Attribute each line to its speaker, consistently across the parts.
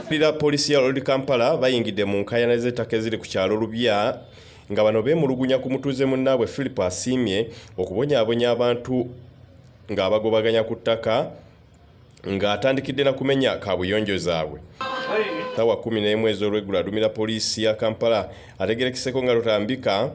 Speaker 1: Philip Poliisi ya Old Kampala bayingidde mu nkayaana z'ettaka eziri ku kyalo Lubya nga bano beemulugunya ku mutuuze munnaabwe Philip Asiimwe okubonyaabonya abantu ng'abagobaganya ku ttaka ng'atandikidde na kumenya kaabuyonjo zaabwe. Tawa 11 ez'olweggulo Aduumira Poliisi ya Kampala ategerekeseko nga Lutambika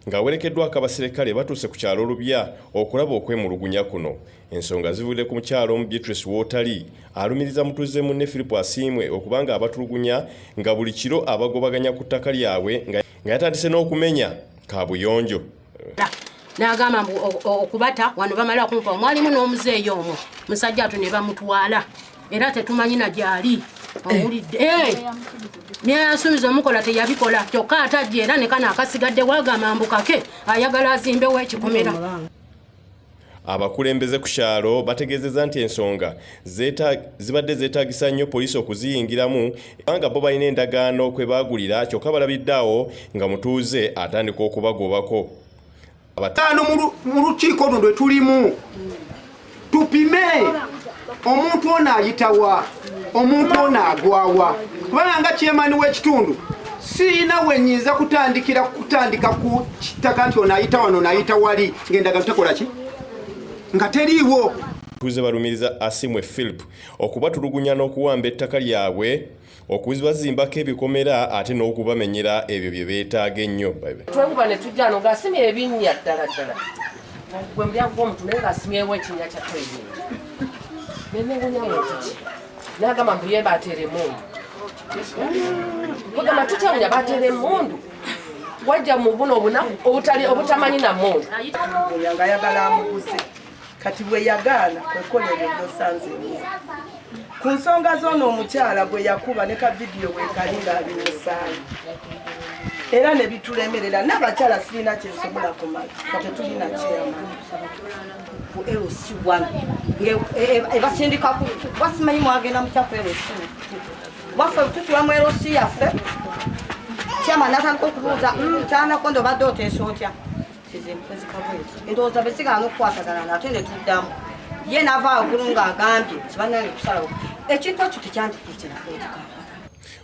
Speaker 1: ng'awerekeddwako abaserikale batuuse ku kyalo Lubya okulaba okwemulugunya kuno. Ensonga zivudde ku mukyalo omu Beatrice Wootali alumiriza mutuuze munne Philip Asiimwe okubanga abatulugunya nga buli kiro abagobaganya ku ttaka lyabwe nga yatandise n'okumenya kaabuyonjo.
Speaker 2: N'agamba okubata wano bamala kumpa mwalimu n'omuzeeyo omwo musajja atu ne bamutwala era tetumanyi na gyali owulidde byeyasuubiza omukola teyabikola kyokka atajja era ne kana akasigadde wagamba mbukake ayagala azimbewo ekikomera.
Speaker 1: Abakulembeze ku kyalo bategeezezza nti ensonga zibadde zeetaagisa nnyo poliisi okuziyingiramu nga bo balina endagaano kwe baagulira kyokka balabiddeawo nga mutuuze atandika okubagobako.
Speaker 3: Mu lukiiko luno lwe tulimu tupime omuntu ono ayitawa omuntu ono agwawa kubanga nga kyemani w'ekitundu siina wenyinza kutandika ku kitaka nti ono ayita wano n'ayita wali ng'endagaano tekola ki nga teriiwo.
Speaker 1: Abatuuze balumiriza Asiimwe Philip okubatulugunya n'okuwamba ettaka lyabwe okuzibazimbako ebikomera ate n'okubamenyera ebyo bye beetaaga ennyo.
Speaker 4: Twebuba ne tujja no ng'asimye ebinnya ddala ddala gwe mulyango gw'omuntu naye ng'asimyewo ekinnya kya toyini nenewunya muntu ki n'agamba mbuyemba ateera emmundu kugamba tutawunya bateera emmundu wajja mu buno obutamanyi na mmundu
Speaker 5: nga ayagala amuguze kati bwe yagaana kwekola ebyo byosanze ku nsonga z'ono omukyala gwe yakuba ne ka vidiyo bwekali ng'abimusaayi era ne bitulemerera n'abakyala sirina kyensobola kumala kate tulina kyeyamani
Speaker 6: ku LC1 ebasindika basimanyi mwagenda mukyaku LC waffe tutula mu LC yaffe kyama natandika okubuuza kyanako ndobadde oteesa otya endowooza besigala n'okukwatagana nate ne tuddamu ye n'avaawo gulu ng'agambye kibanange kusalawo ekintu ekyo tekyandikiikira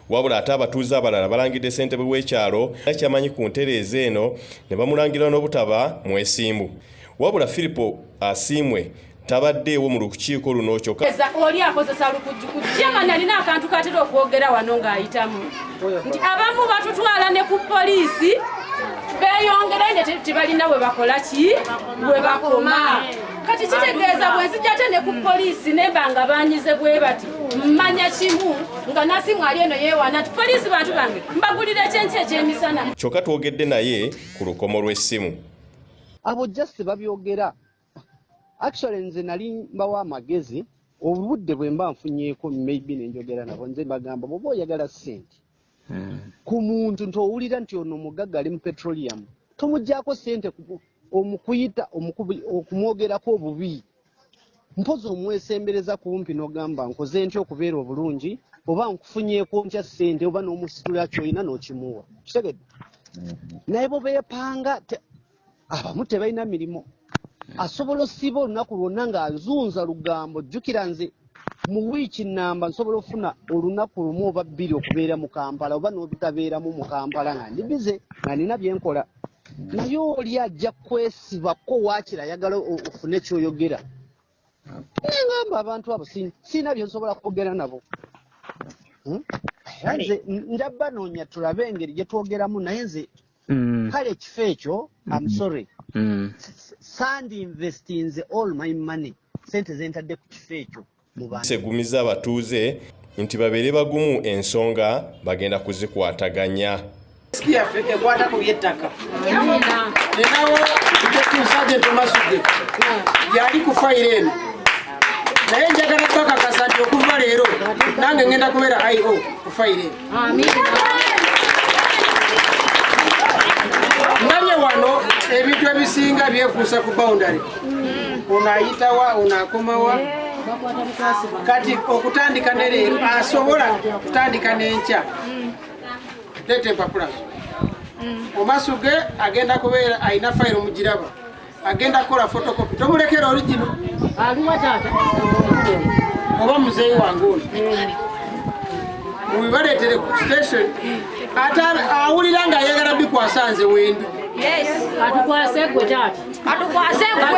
Speaker 1: wabula ate abatuuze abalala balangidde ssentebe w'ekyalo kyamanyi ku ntereeza eno ne bamulangira n'obutaba mwesimbu. Wabula Philip Asiimwe tabaddeewo mu lukiiko luno kyokka
Speaker 2: oli akozesa lukujjukujju kyamani alina akantu katera okwogera wano ng'ayitamu nti abamu batutwala ne ku poliisi beeyongera ne tebalina we bakola ki we bakoma kati kitegeeza bwe nzijjate ne ku poliisi nemba nga banyize bwe bati mmanya kimu nga Nasiimwe ali eno yeewana nti poliisi bantu bange mbagulira ekyenki ekyemisana.
Speaker 1: Kyokka twogedde naye ku lukomo lw'essimu.
Speaker 7: Abo just babyogera actually nze nali mbawa amagezi obudde bwe mba nfunyeeko maybe nenjogera nabo nze bagamba bwoba oyagala ssente ku muntu ntowulira nti ono omugagga ali mu petroleum tomuggyako ssente omukuyita okumwogerako obubi mpozi omwesembereza kumpi n'ogamba nkoze ntya okubeera obulungi oba nkufunyeeko ntya ssente oba n'omusitula kyolina n'okimuwa kitegedde naye bo beepanga abamu tebalina mirimu asobola osiba olunaku lwonna ng'azunza lugambo jjukira nze mu wiiki nnamba nsobola ofuna olunaku lumu oba bbiri okubeera mu Kampala oba n'obutabeeramu mu Kampala nga ndi bize nga nina bye nkola naye oli ajja kwesibako waakiri ayagala ofune kyoyogera nengamba abantu abo siina bye nsobola kwogera nabo nze njabba noonya tulabe engeri gye twogeramu naye nze kale ekifo ekyo I'm sorry sandi investinze all my money sente zentadde ku kifo ekyo
Speaker 1: segumiza abatuuze nti babeere bagumu ensonga bagenda kuzikwataganya.
Speaker 5: yaffe ekwata ku by'ettaka erawo Sergeant Masuge yali ku fayiro eno naye njagala twakakasa nti okuva leero nange ngenda kubeera IO ku fayiro eno. Ndabye wano ebintu ebisinga byekuusa ku boundary ono ayitawa ono akomawa kati okutandika ne leero asobola kutandika n'enkya leeta empapula Omasuge agenda kubeera ayina fayiro mu giraba agenda kukola photocopy tomulekera original
Speaker 2: aliwa taata
Speaker 5: oba muzeeyi wange ono mubibaleetere ku station ate awulira ng'ayagala bikwasa nze wendi
Speaker 8: atukwase gwe taata atukwase gwe